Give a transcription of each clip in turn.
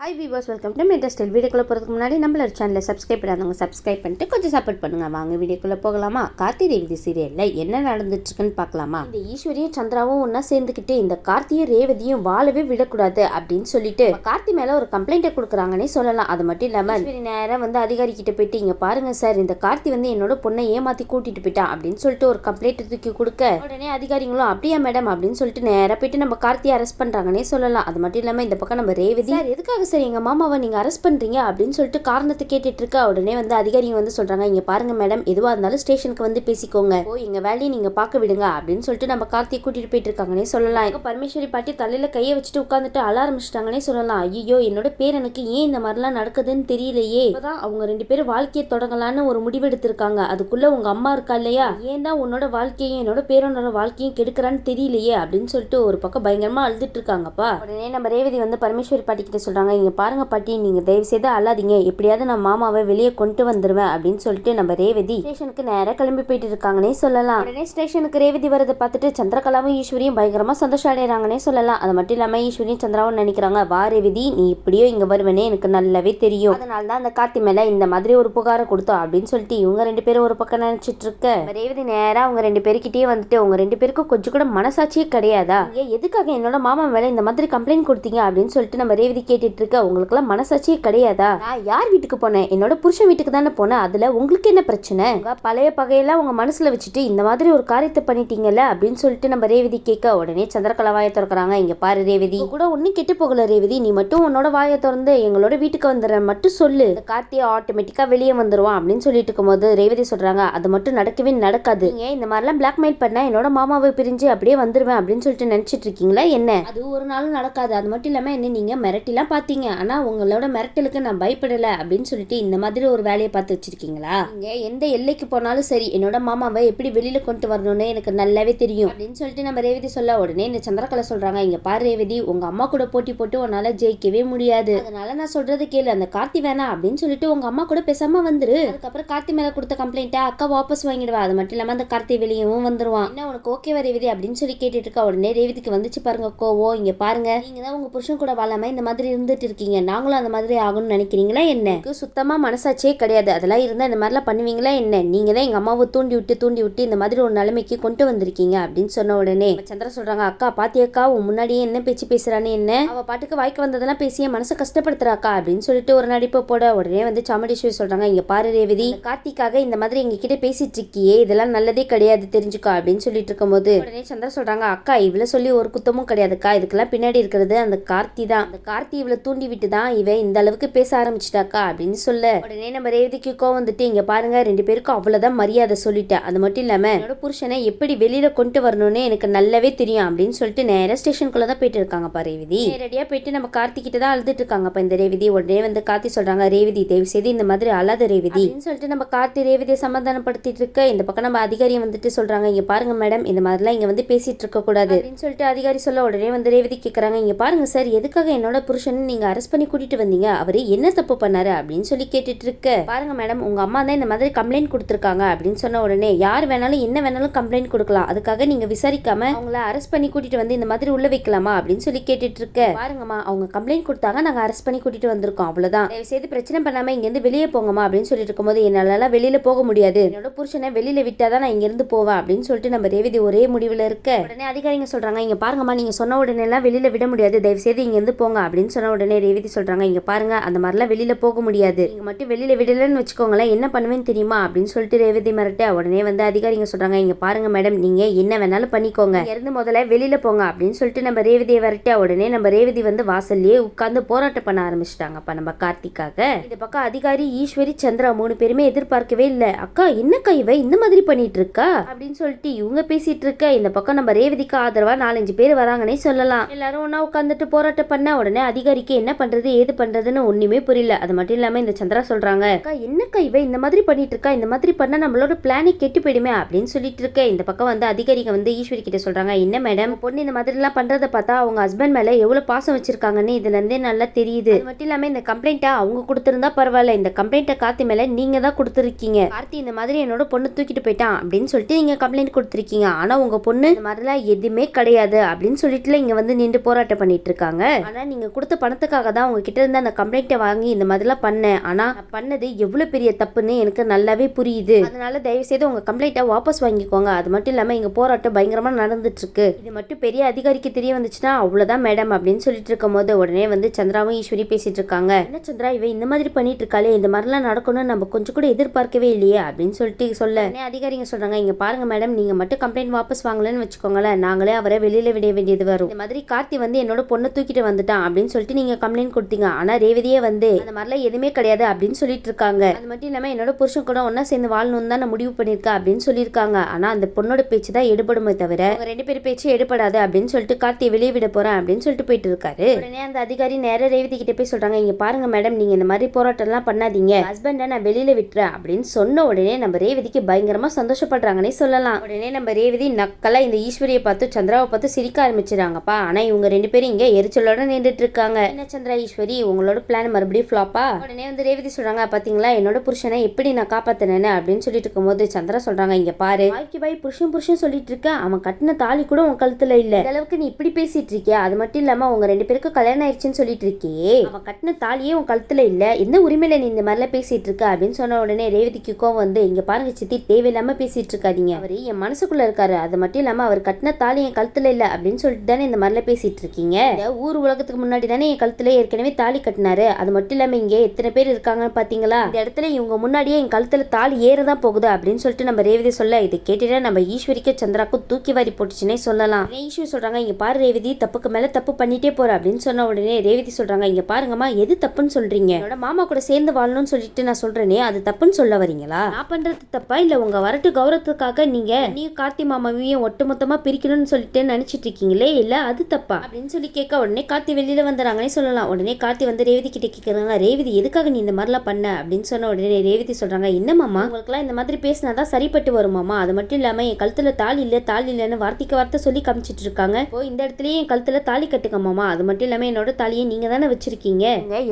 Hi viewers, welcome to Madras style. வீடியோக்குள்ளே போகிறதுக்கு முன்னாடி நம்மளோட சேனலை சப்ஸ்கிரைப் பண்ணாதவங்க சப்ஸ்கிரைப் பண்ணிட்டு கொஞ்சம் சப்போர்ட் பண்ணுங்கள். வாங்க வீடியோக்குள்ளே போகலாமா? கார்த்தி ரேவதி சீரியலில் என்ன நடந்துட்டுருக்குன்னு பார்க்கலாமா? இந்த ஈஸ்வரியும் சந்திராவும் ஒன்றா சேர்ந்துக்கிட்டு இந்த கார்த்தியும் ரேவதியும் வாழவே விடக்கூடாது அப்படின்னு சொல்லிட்டு கார்த்தி மேலே ஒரு கம்ப்ளைண்ட்டை கொடுக்குறாங்கன்னே சொல்லலாம். அது மட்டும் இல்லாமல் ஈஸ்வரி நேரம் வந்து அதிகாரிக்கிட்ட போயிட்டு இங்கே பாருங்க சார், இந்த கார்த்தி வந்து என்னோட பொண்ணை ஏமாற்றி கூட்டிட்டு போயிட்டான் அப்படின்னு சொல்லிட்டு ஒரு கம்ப்ளைண்ட் தூக்கி கொடுக்க உடனே அதிகாரிங்களும் அப்படியா மேடம் அப்படின்னு சொல்லிட்டு நேராக போயிட்டு நம்ம கார்த்தியை அரெஸ்ட் பண்ணுறாங்கன்னே சொல்லலாம். அது மட்டும் இல்லாமல் இந்த பக்கம் நம்ம ரேவதி எதுக்காக சரி எங்க மாமாவை நீங்க அரெஸ்ட் பண்றீங்க அப்படின்னு சொல்லிட்டு காரணத்தை கேட்டுட்டு இருக்க உடனே வந்து அதிகாரிங்க வந்து சொல்றாங்க, இங்க பாருங்க மேடம், எதுவா இருந்தாலும் ஸ்டேஷனுக்கு வந்து பேசிக்கோங்க, ஓ எங்க வேலையை நீங்க பார்க்க விடுங்க அப்படின்னு சொல்லிட்டு நம்ம கார்த்தியை கூட்டிட்டு போயிட்டு இருக்காங்கன்னே சொல்லலாம். எங்க பரமேஸ்வரி பாட்டி தலையில கையை வச்சுட்டு உட்காந்துட்டு அழ ஆரம்பிச்சிட்டாங்கன்னே சொல்லலாம். ஐயோ, என்னோட பேரனுக்கு ஏன் இந்த மாதிரிலாம் நடக்குதுன்னு தெரியலையே. இப்பதான் அவங்க ரெண்டு பேரும் வாழ்க்கையை தொடங்கலான்னு ஒரு முடிவு எடுத்திருக்காங்க. அதுக்குள்ள உங்க அம்மா இருக்கா இல்லையா, ஏன் தான் உன்னோட வாழ்க்கையும் என்னோட பேரனோட வாழ்க்கையும் கெடுக்கிறான்னு தெரியலையே அப்படின்னு சொல்லிட்டு ஒரு பக்கம் பயங்கரமா அழுதுட்டு இருக்காங்கப்பா. உடனே நம்ம ரேவதி வந்து பரமேஸ்வரி பாட்டி கிட்ட சொல்றாங்க, இங்க பாருங்க பாட்டி, நீங்க தயவு செய்து அல்லாதீங்க, எப்படியாவது நான் மாமாவை வெளியே கொண்டு வந்துருவேன் அப்படின்னு சொல்லிட்டு நம்ம ரேவதி ஸ்டேஷனுக்கு நேரா கிளம்பி போயிட்டு இருக்காங்கன்னே சொல்லலாம். உடனே ஸ்டேஷனுக்கு ரேவதி வரதை பார்த்துட்டு சந்திரகலாவும் ஈஸ்வரியும் பயங்கரமா சந்தோஷம் அடைகிறாங்கன்னே சொல்லலாம். அது மட்டும் இல்லாம ஈஸ்வரியும் சந்திராவும் நினைக்கிறாங்க, வா ரேவதி, நீ இப்படியோ இங்க வருவனே எனக்கு நல்லாவே தெரியும், அதனாலதான் அந்த கார்த்தி மேல இந்த மாதிரி ஒரு புகாரை கொடுத்தோம் அப்படின்னு சொல்லிட்டு இவங்க ரெண்டு பேரும் ஒரு பக்கம் நினைச்சிட்டு இருக்க ரேவதி நேரா அவங்க ரெண்டு பேருக்கிட்டே வந்துட்டு, உங்க ரெண்டு பேருக்கும் கொஞ்சம் கூட மனசாட்சியே கிடையாதா, எதுக்காக என்னோட மாமா மேல இந்த மாதிரி கம்ப்ளைண்ட் கொடுத்தீங்க அப்படின்னு சொல்லிட்டு நம்ம ரேவதி கேட்டுட்டு இருக்க, உங்களுக்குலாம் மனசாட்சியே கிடையாதா, நான் யார் வீட்டுக்கு போனேன், என்னோட புருஷன் வீட்டுக்கு தானே போனேன், அதுல உங்களுக்கு என்ன பிரச்சனை, உங்க பழைய பகையெல்லாம் உங்க மனசுல வச்சுட்டு இந்த மாதிரி ஒரு காரியத்தை பண்ணிட்டீங்கல்ல அப்படின்னு சொல்லிட்டு நம்ம ரேவதி கேட்க உடனே சந்திரகலா வாயை திறக்கிறாங்க, இங்க பாரு ரேவதி, கூட ஒன்னும் கெட்டு போகல ரேவதி, நீ மட்டும் உன்னோட வாயை திறந்து எங்களோட வீட்டுக்கு வந்துடுற மட்டும் சொல்லு, கார்த்தியை ஆட்டோமேட்டிக்கா வெளியே வந்துருவான் அப்படின்னு சொல்லிட்டு இருக்கும்போது ரேவதி சொல்றாங்க, அது மட்டும் நடக்கவே நடக்காது, நீங்க இந்த மாதிரிலாம் பிளாக்மெயில் பண்ண என்னோட மாமாவை பிரிஞ்சு அப்படியே வந்துருவேன் அப்படின்னு சொல்லிட்டு நினைச்சிட்டு இருக்கீங்களா என்ன, அது ஒரு நாளும் நடக்காது, அது மட்டும் இல்லாம என்ன நீங்க மிரட்டிலாம் பாத்தீங்க, ஆனா உங்களோட மிரட்டலுக்கு நான் பயப்படல அப்படின்னு சொல்லிட்டு இந்த மாதிரி ஒரு வேலையை பார்த்து வச்சிருக்கீங்களா, நீங்க எந்த எல்லைக்கு போனாலும் சரி என்னோட மாமாவை எப்படி வெளியில கொண்டு வரணும்னு எனக்கு நல்லாவே தெரியும் அப்படின்னு சொல்லிட்டு நம்ம ரேவதி சொல்ல உடனே இந்த சந்திரகலா சொல்றாங்க, இங்க பாரு ரேவதி, உங்க அம்மா கூட போட்டி போட்டு உன்னால ஜெயிக்கவே முடியாது, அதனால நான் சொல்றது கேளு, அந்த கார்த்தி வேணாம் அப்படின்னு சொல்லிட்டு உங்க அம்மா கூட பேசாம வந்துரு, அதுக்கப்புறம் கார்த்தி மேல கொடுத்த கம்ப்ளைண்ட்டை அக்கா வாபஸ் வாங்கிடுவா, அது மட்டும் இல்லாம அந்த கார்த்தி வெளியவும் வந்துருவான், என்ன உனக்கு ஓகேவா ரேவதி அப்படின்னு சொல்லி கேட்டுட்டு இருக்கா. உடனே ரேவதிக்கு வந்துச்சு பாருங்க கோவம், இங்க பாருங்க, நீங்க தான் உங்க புருஷன் கூட வாழாம இந்த மாதிரி இருந்துட்டு இருக்கீங்க, நாங்களும் அந்த மாதிரி ஆகணும்னு நினைக்கிறீங்களா என்ன, சுத்தமா மனசாட்சியே கிடையாது, அதெல்லாம் இருந்தா இந்த மாதிரிலாம் பண்ணுவீங்களா என்ன, நீங்க தான் எங்க அம்மாவை தூண்டி விட்டு இந்த மாதிரி ஒரு நிலைமைக்கு கொண்டு வந்திருக்கீங்க அப்படின்னு சொன்ன உடனே சந்திரா சொல்றாங்க, அக்கா பாத்தியக்கா உன் முன்னாடியே என்ன பேச்சு பேசுறானே, என்ன அவ பாட்டுக்கு வாய்க்கு வந்ததெல்லாம் பேசிய மனசை கஷ்டப்படுத்துறாக்கா அப்படின்னு சொல்லிட்டு ஒரு நடிப்பை போட உடனே வந்து சாமுண்டீஸ்வரி சொல்றாங்க, இங்க பாரு ரேவதி, கார்த்திக்காக இந்த மாதிரி எங்க கிட்ட பேசிட்டு இருக்கியே, இதெல்லாம் நல்லதே கிடையாது தெரிஞ்சுக்கா அப்படின்னு சொல்லிட்டு இருக்கும்போது உடனே சந்திரா சொல்றாங்க, அக்கா இவ்வளவு சொல்லி ஒரு குத்தமும் கிடையாதுக்கா, இதுக்கெல்லாம் பின்னாடி இருக்கிறது அந்த கார்த்தி தான், அந்த கார்த்தி இவ்வளவு தூண்டி விட்டு தான் இவ இந்த அளவுக்கு பேச ஆரம்பிச்சிட்டாக்கா அப்படின்னு சொல்ல உடனே நம்ம ரேவதிக்கு கோவம் வந்துட்டு, இங்க பாருங்க ரெண்டு பேருக்கும் அவ்வளவுதான் மரியாதை சொல்லிட்டேன், அது மட்டும் இல்லாம என்னோட புருஷனை எப்படி வெளியில கொண்டு வரணும்னு எனக்கு நல்லாவே தெரியும் அப்படின்னு சொல்லிட்டு நேரா ஸ்டேஷனுக்குள்ள தான் போயிட்டு இருக்காங்கப்பா ரேவதி. நேரடியா போயிட்டு நம்ம கார்த்தி கிட்ட தான் அழுதுட்டு இருக்காங்கப்பா இந்த ரேவதி. உடனே வந்து கார்த்தி சொல்றாங்க, ரேவதி தயவு செய்து இந்த மாதிரி அழாத ரேவதி அப்படின்னு சொல்லிட்டு நம்ம கார்த்தி ரேவதியை சமாதானப்படுத்திட்டு இருக்க இந்த பக்கம் நம்ம அதிகாரியை வந்துட்டு சொல்றாங்க, இங்க பாருங்க மேடம், இந்த மாதிரிலாம் இங்க வந்து பேசிட்டு இருக்க கூடாது அப்படின்னு சொல்லிட்டு அதிகாரி சொல்ல உடனே வந்து ரேவதி கேக்குறாங்க, இங்க பாருங்க சார், எதுக்காக என்னோட புருஷன் நீங்க அரெஸ்ட் பண்ணி கூட்டிட்டு வந்தீங்க, அவரு என்ன தப்பு பண்ணாரு அப்படின்னு சொல்லி கேட்டுட்டு இருக்க, பாருங்க மேடம், உங்க அம்மா தான் இந்த மாதிரி கம்ப்ளைண்ட் கொடுத்துருக்காங்க அப்படின்னு சொன்ன உடனே யார் வேணாலும் என்ன வேணாலும் கம்ப்ளைண்ட் கொடுக்கலாம், அதுக்காக நீங்க விசாரிக்காம அவங்கள அரெஸ்ட் பண்ணி கூட்டிட்டு வந்து இந்த மாதிரி உள்ள வைக்கலாமா அப்படின்னு சொல்லி கேட்டுட்டு இருக்க, பாருங்கம்மா அவங்க கம்ப்ளைண்ட் கொடுத்தாங்க, நாங்க அரெஸ்ட் பண்ணி கூட்டிட்டு வந்திருக்கோம், அவ்வளவுதான், தயவு செய்து பிரச்சனை பண்ணாம இங்க இருந்து வெளியே போங்கம்மா அப்படின்னு சொல்லிட்டு இருக்கும்போது என்னால வெளியில போக முடியாது, என்னோட புருஷனை வெளியில விட்டாதான் நான் இங்க இருந்து போவேன் அப்படின்னு சொல்லிட்டு நம்ம ரேவதி ஒரே முடிவுல இருக்க உடனே அதிகாரிங்க சொல்றாங்க, இங்க பாருங்கம்மா, நீங்க சொன்ன உடனே எல்லாம் வெளியில விட முடியாது, தயவு செய்து இங்க இருந்து போங்க அப்படின்னு சொன்ன உடனே ரேவதி சொல்றாங்க, இங்க பாருங்க அந்த மாதிரிலாம் வெளியில போக முடியாது, நீங்க மட்டும் வெளியில விடலன்னு வச்சுக்கோங்களேன் என்ன பண்ணுவேன்னு தெரியுமா அப்படின்னு சொல்லிட்டு ரேவதி மிரட்ட உடனே வந்து அதிகாரிங்க சொல்றாங்க, இங்க பாருங்க மேடம், நீங்க என்ன வேணாலும் பண்ணிக்கோங்க, இங்க இருந்து முதல்ல வெளியில போங்க அப்படின்னு சொல்லிட்டு நம்ம ரேவதியை விரட்ட உடனே நம்ம ரேவதி வந்து வாசல்லையே உட்கார்ந்து போராட்டம் பண்ண ஆரம்பிச்சிட்டாங்கப்பா நம்ம கார்த்திக்காக. இந்த பக்கம் அதிகாரி ஈஸ்வரி சந்திரா மூணு பேருமே எதிர்பார்க்கவே இல்ல, அக்கா என்னக்கா இவ இந்த மாதிரி பண்ணிட்டு இருக்கா அப்படின்னு சொல்லிட்டு இவங்க பேசிட்டு இருக்க இந்த பக்கம் நம்ம ரேவதிக்கு ஆதரவா 4-5 பேர் வராங்கன்னே சொல்லலாம். எல்லாரும் ஒன்னா உட்கார்ந்துட்டு போராட்டம் பண்ண உடனே அதிகாரிக்கு என்ன பண்றது ஏது பண்றதுன்னு ஒண்ணுமே புரியல. அது மட்டும் இல்லாம இந்த சந்திரா சொல்றாங்க, அக்கா என்னக்கா இவ இந்த மாதிரி பண்ணிட்டு இருக்கா, இந்த மாதிரி பண்ணா நம்மளோட பிளானே கெட்டு போயிடுமே அப்படின்னு சொல்லிட்டு இருக்க இந்த பக்கம் வந்து அதிகாரிங்க வந்து ஈஸ்வரி கிட்ட சொல்றாங்க, என்ன மேடம் பொண்ணு இந்த மாதிரி எல்லாம் பண்றதை பார்த்தா அவங்க ஹஸ்பண்ட் மேல எவ்வளவு பாசம் வச்சிருக்காங்கன்னு இதுல இருந்தே நல்லா தெரியுது, அது மட்டும் இல்லாம இந்த கம்ப்ளைண்ட்டை அவங்க கொடுத்திருந்தா பரவாயில்ல, இந்த கம்ப்ளைண்ட்டை கார்த்தி மேல நீங்க தான் கொடுத்துருக்கீங்க, கார்த்தி இந்த மாதிரி என்னோட பொண்ணு தூக்கிட்டு போயிட்டான் அப்படின்னு சொல்லிட்டு நீங்க கம்ப்ளைண்ட் கொடுத்துருக்கீங்க, ஆனா உங்க பொண்ணு இந்த மாதிரிலாம் எதுவுமே கிடையாது அப்படின்னு சொல்லிட்டு இங்க வந்து நின்று போராட்டம் பண்ணிட்டு இருக்காங்க, ஆனா நீங்க கொடுத்த பணத்தை பணத்துக்காக தான் உங்ககிட்ட இருந்து அந்த கம்ப்ளைண்ட்டை வாங்கி இந்த மாதிரிலாம் பண்ணேன். ஆனா நான் பண்ணது எவ்வளவு பெரிய தப்புன்னு எனக்கு நல்லாவே புரியுது. அதனால தயவு செய்து உங்க கம்ப்ளைண்ட்டை வாபஸ் வாங்கிக்கோங்க. அது மட்டும் இல்லாம இங்க போராட்டம் பயங்கரமா நடந்துட்டு இருக்கு. இது மட்டும் பெரிய அதிகாரிக்கு தெரிய வந்துச்சுன்னா அவ்வளவுதான் மேடம் அப்படின்னு சொல்லிட்டு இருக்கும் போது உடனே வந்து சந்திராவும் ஈஸ்வரி பேசிட்டு இருக்காங்க. என்ன சந்திரா இவ இந்த மாதிரி பண்ணிட்டு இருக்காளே, இந்த மாதிரிலாம் நடக்கணும்னு நம்ம கொஞ்சம் கூட எதிர்பார்க்கவே இல்லையே அப்படின்னு சொல்லிட்டு சொல்ல அதிகாரிங்க சொல்றாங்க, இங்க பாருங்க மேடம், நீங்க மட்டும் கம்ப்ளைண்ட் வாபஸ் வாங்கலன்னு வச்சுக்கோங்களேன், நாங்களே அவரை வெளியில விட வேண்டியது வரும். இந்த மாதிரி கார்த்தி வந்து என்னோட பொண்ணை தூக்கிட்டு வந்துட்டான் அப்படின்னு சொல்லிட்டு நீங்க கம்ப்ளைண்ட் கொடுத்தீங்க. ஆனா ரேவதியே வந்து அந்த மாதிரிலாம் எதுவுமே கிடையாது அப்படின்னு சொல்லிட்டு இருக்காங்க. அது மட்டும் இல்லாம என்னோட புருஷன் கூட ஒன்னா சேர்ந்து வாழணும்னு தான் நான் முடிவு பண்ணிருக்கேன் அப்படின்னு சொல்லியிருக்காங்க. ஆனா அந்த பொண்ணோட பேச்சு தான் எடுபடுமே தவிர அவங்க 2 பேர் பேச்சு எடுபடாது அப்படின்னு சொல்லிட்டு கார்த்தியை வெளியே விட போறேன் அப்படின்னு சொல்லிட்டு போயிட்டு இருக்காரு. உடனே அந்த அதிகாரி நேர ரேவதி கிட்ட போய் சொல்றாங்க, இங்க பாருங்க மேடம், நீங்க இந்த மாதிரி போராட்டம் எல்லாம் பண்ணாதீங்க, ஹஸ்பண்ட நான் வெளியில விட்டுறேன் அப்படின்னு சொன்ன உடனே நம்ம ரேவதிக்கு பயங்கரமா சந்தோஷப்படுறாங்கன்னே சொல்லலாம். உடனே நம்ம ரேவதி நக்கலா இந்த ஈஸ்வரியை பார்த்து சந்திராவை பார்த்து சிரிக்க ஆரம்பிச்சிடாங்கப்பா. ஆனா இவங்க 2 பேரும் இங்க எரிச்சலோட நின்றுட்டு இருக்காங்க. என்ன சந்திரா ஈஸ்வரி, உங்களோட பிளான் மறுபடியும் ஃபிளாப்பா? உடனே வந்து ரேவதி சொல்றாங்க, பாத்தீங்களா என்னோட புருஷனை எப்படி நான் காப்பாத்தினேன்னு அப்படின்னு சொல்லிட்டு இருக்கும்போது சந்திரா சொல்றாங்க, இங்க பாரு, வாய்க்கு வாய் புருஷன் புருஷன் சொல்லிட்டு இருக்க, அவன் கட்டின தாலி கூட உன் கழுத்துல இல்ல, இந்த அளவுக்கு நீ இப்படி பேசிட்டு இருக்கியா? அது மட்டும் இல்லாம உங்க 2 பேருக்கு கல்யாணம் ஆயிடுச்சுன்னு சொல்லிட்டு இருக்கியே, அவன் கட்டின தாலியே உன் கழுத்துல இல்ல, எந்த உரிமையில நீ இந்த மாதிரிலாம் பேசிட்டு இருக்க அப்படின்னு சொன்ன உடனே ரேவதிக்கு கோவம் வந்து, இங்க பாருங்க சித்தி, தேவையில்லாம பேசிட்டு இருக்காதீங்க, அவரு என் மனசுக்குள்ள இருக்காரு, அது மட்டும் இல்லாம அவர் கட்டின தாலி என் கழுத்துல இல்ல அப்படின்னு சொல்லிட்டு தானே இந்த மாதிரிலாம் பேசிட்டு இருக்கீங்க. ஊர் உலகத்துக்கு முன்னாடி தானே என் கழுத்துல ஏற்கனவே தாலி கட்டினாரு. அது மட்டும் இல்லாம இங்க எத்தனை பேர் இருக்காங்கன்னு பாத்தீங்களா, இந்த இடத்துல இவங்க முன்னாடியே என் கழுத்துல தாலி ஏறதான் போகுது அப்படின்னு சொல்லிட்டு நம்ம ரேவதி சொல்ல, இதை கேட்டுட்டா நம்ம ஈஸ்வரிக்கு சந்திராக்கும் தூக்கி வாரி போட்டுச்சுன்னே சொல்லலாம். ஈஸ்வரி சொல்றாங்க, இங்க பாரு ரேவதி, தப்புக்கு மேல தப்பு பண்ணிட்டே போற அப்படின்னு சொன்ன உடனே ரேவதி சொல்றாங்க, இங்க பாருங்கம்மா, எது தப்புன்னு சொல்றீங்க? என்னோட மாமா கூட சேர்ந்து வாழணும்னு சொல்லிட்டு நான் சொல்றேனே, அது தப்புன்னு சொல்ல வரீங்களா? நான் பண்றது தப்பா இல்ல உங்க வரட்டு கௌரவத்துக்காக நீங்க கார்த்தி மாமாவையும் ஒட்டுமொத்தமா பிரிக்கணும்னு சொல்லிட்டு நினைச்சிட்டு இருக்கீங்களே, இல்ல அது தப்பா அப்படின்னு சொல்லி கேட்க உடனே கார்த்தி வெளியில வந்துறாங்கன்னே சொல்லலாம். உடனே கார்த்தி வந்து ரேவதி கிட்ட கேட்கறாங்க, ரேவதி எதுக்காக நீ இந்த மாதிரிலாம் பண்ண அப்படின்னு சொன்ன உடனே ரேவதி சொல்றாங்க, என்ன மாமா, உங்களுக்குலாம் இந்த மாதிரி பேசினாதான் சரிப்பட்டு வருமாமா, அது மட்டும் இல்லாம என் கழுத்துல தாலி இல்லன்னு வார்த்தைக்கு வார்த்தை சொல்லி காமிச்சிட்டு இருக்காங்க. இப்போ இந்த இடத்துலயே என் கழுத்துல தாலி கட்டுங்க மாமா, அது மட்டும் இல்லாம என்னோட தாலியை நீங்க தானே வச்சிருக்கீங்க,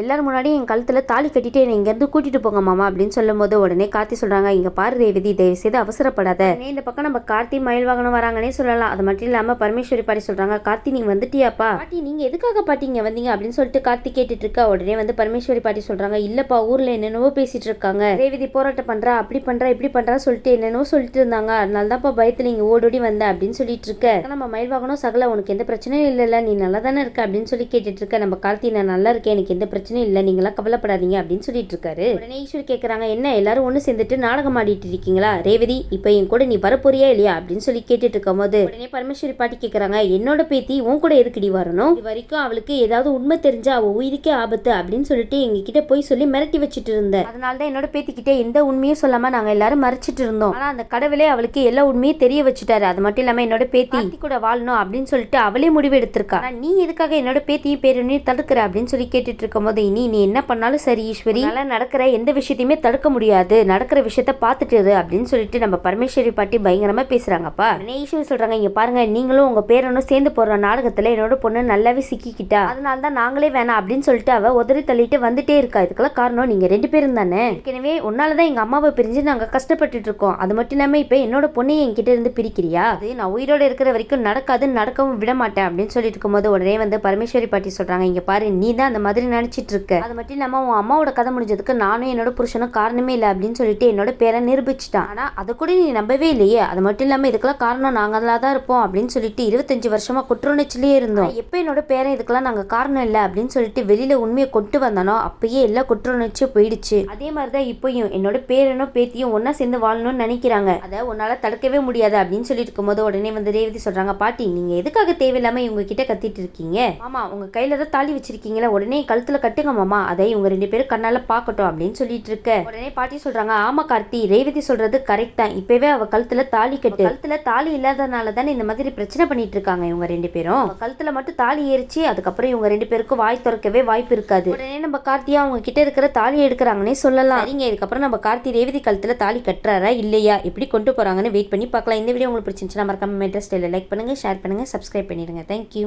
எல்லாரும் முன்னாடி என் கழுத்துல தாலி கட்டிட்டு என்ன இங்க இருந்து கூட்டிட்டு போங்க மாமா அப்படின்னு சொல்லும் போது உடனே கார்த்தி சொல்றாங்க, இங்க பாரு ரேவதி, தயவு செய்து அவசரப்படாத, இந்த பக்கம் நம்ம கார்த்தி மயில் வாகனம் வராங்கன்னே சொல்லலாம். அது மட்டும் இல்லாம பரமேஸ்வரி பாட்டி சொல்றாங்க, கார்த்தி நீங்க வந்துட்டியாப்பா? பாட்டி நீங்க எதுக்காக பாட்டிங்க வந்தீங்க அப்படின்னு சொல்லிட்டு கார்த்தி கேட்டுட்டு இருக்கா. உடனே வந்து பரமேஸ்வரி பாட்டி சொல்றாங்க, இல்லப்பா ஊர்ல என்னென்னவோ பேசிட்டு இருக்காங்க, ரேவதி போராட்டம் பண்றா, அப்படி பண்றா, இப்படி பண்றா சொல்லிட்டு என்னென்னவோ சொல்லிட்டு இருந்தாங்க, அதனால தான்ப்பா பயத்துல இங்க ஓடோடி வந்த அப்படின்னு சொல்லிட்டு இருக்க. நம்ம மயில் வாகனம் சகல, உனக்கு எந்த பிரச்சனையும் இல்ல, நீ நல்லா தானே இருக்க அப்படின்னு சொல்லி கேட்டுட்டு இருக்க. நம்ம கார்த்தி, நான் நல்லா இருக்கேன், எனக்கு எந்த பிரச்சனையும் இல்ல, நீங்களா கவலைப்படாதீங்க அப்படின்னு சொல்லிட்டு இருக்காரு. உடனே ஈஸ்வரி கேட்கறாங்க, என்ன எல்லாரும் ஒண்ணு சேர்ந்துட்டு நாடகம் ஆடிட்டு இருக்கீங்களா? ரேவதி இப்ப என் கூட நீ வரப்போறியா இல்லையா அப்படின்னு சொல்லி கேட்டுட்டு இருக்கும் போது உடனே பரமேஸ்வரி பாட்டி கேட்கறாங்க, என்னோட பேத்தி உன் கூட எதுக்குடி வரணும்? இது வரைக்கும் அவளுக்கு ஏதாவது உண்மை தெரிஞ்சா அவ உயிருக்கே ஆபத்து அப்படின்னு சொல்லிட்டு எங்க கிட்ட போய் சொல்லி மிரட்டி வச்சுட்டு இருந்தேன். அதனாலதான் என்னோட பேத்தி கிட்ட எந்த உண்மையும் சொல்லாம நாங்க எல்லாரும் மறைச்சிட்டு இருந்தோம். ஆனா அந்த கடவுளே அவளுக்கு எல்லா உண்மையும் தெரிய வச்சுட்டாரு. அது மட்டும் இல்லாம என்னோட பேத்தி கூட வாழணும் அப்படின்னு சொல்லிட்டு அவளே முடிவு எடுத்திருக்கா. நீ எதுக்காக என்னோட பேத்தியும் பேரனையும் தடுக்கிற அப்படின்னு சொல்லி கேட்டுட்டு இருக்கும் போது, இனி நீ என்ன பண்ணாலும் சரி ஈஸ்வரி, நடக்கிற எந்த விஷயத்தையுமே தடுக்க முடியாது, நடக்கிற விஷயத்த பாத்துட்டு அப்படின்னு சொல்லிட்டு நம்ம பரமேஸ்வரி பாட்டி பயங்கரமா பேசுறாங்கப்பா. ஈஸ்வரி சொல்றாங்க, இங்க பாருங்க, நீங்களும் உங்க பேரனும் சேர்ந்து போற நாடகத்துல என்னோட பொண்ணு நல்லாவே சிக்கிக்கிட்டா, அதனாலதான் நாங்களே வேணாம் அப்படின்னு சொல்லிட்டு அவ உதறி தள்ளிட்டு வந்துட்டே இருக்கா. இதுக்கெல்லாம் காரணம் நீங்க 2 பேரும் தானே. ஏற்கனவே உன்னாலதான் எங்க அம்மாவை பிரிஞ்சு நாங்க கஷ்டப்பட்டுட்டு இருக்கோம். அது மட்டும் இல்லாம இப்ப என்னோட பொண்ணையை என்கிட்ட இருந்து பிரிக்கிறியா? அது நான் உயிரோட இருக்கிற வரைக்கும் நடக்காதுன்னு நடக்கவும் விட மாட்டேன் அப்படின்னு சொல்லிட்டு இருக்கும்போது உடனே வந்து பரமேஸ்வரி பாட்டி சொல்றாங்க, இங்க பாரு, நீ தான் அந்த மாதிரி நினைச்சிட்டு இருக்க. அது மட்டும் இல்லாம உன் அம்மாவோட கதை முடிஞ்சதுக்கு நானும் என்னோட புருஷனும் காரணமே இல்லை அப்படின்னு சொல்லிட்டு என்னோட பேரை நிரூபிச்சுட்டான். ஆனா அது கூட நீ நம்பவே இல்லையே. அது மட்டும் இல்லாம இதுக்கெல்லாம் காரணம் நாங்களா தான் இருப்போம் அப்படின்னு சொல்லிட்டு 25 வருஷமா குற்றோணச்சிலேயே இருந்தோம். எப்ப என்னோட பேரன் இதுக்கெல்லாம் நாங்க காரணம் இல்லை அப்படின்னு சொல்லிட்டு வெளியில உண்மையை கொண்டு வந்தானோ அப்பயே எல்லா குற்றோணச்சியும் போயிடுச்சு. அதே மாதிரிதான் இப்பயும் என்னோட பேரனும் பேத்தியும் ஒன்னா சேர்ந்து வாழணும்னு நினைக்கிறாங்க. அதை உன்னால தடுக்கவே முடியாது அப்படின்னு சொல்லிட்டு இருக்கும்போது உடனே வந்து ரேவதி சொல்றாங்க, பாட்டி நீங்க எதுக்காக தேவையில்லாம இவங்க கிட்ட கத்திட்டு இருக்கீங்க? மாமா உங்க கையில தான் தாலி வச்சிருக்கீங்களா, உடனே கழுத்துல கட்டுங்க மாமா, அதை இவங்க 2 பேரும் கண்ணால பாக்கட்டும் அப்படின்னு சொல்லிட்டு இருக்க. உடனே பாட்டி சொல்றாங்க, ஆமா கார்த்தி, ரேவதி சொல்றது கரெக்ட் தான், இப்பவே அவ கழுத்துல தாலி கட்டு. கழுத்துல தாலி இல்லாதனால தானே இந்த மாதிரி பிரச்சனை பண்ணிட்டு இருக்காங்க இவங்க 2 பேரும். கழுத்துல மட்டும் தாலி ஏறிச்சு, அதுக்கப்புறம் இவங்க 2 பேருக்கும் வாய் திறக்கவே வாய்ப்பு இருக்காது. உடனே நம்ம கார்த்தியா அவங்க கிட்ட இருக்கிற தாலி எடுக்கிறாங்கன்னே சொல்லலாம். சரிங்க, இதுக்கப்புறம் நம்ம கார்த்தி ரேவதி கழுத்துல தாலி கட்டுறாரா இல்லையா, எப்படி கொண்டு போறாங்கன்னு வெயிட் பண்ணி பார்க்கலாம். இந்த வீடியோ உங்களுக்கு பிடிச்சிருந்துச்சுன்னா மறக்காம மெட்ரஸ் ஸ்டைல லைக் பண்ணுங்க, ஷேர் பண்ணுங்க, சப்ஸ்கிரைப் பண்ணிடுங்க. தேங்க்யூ.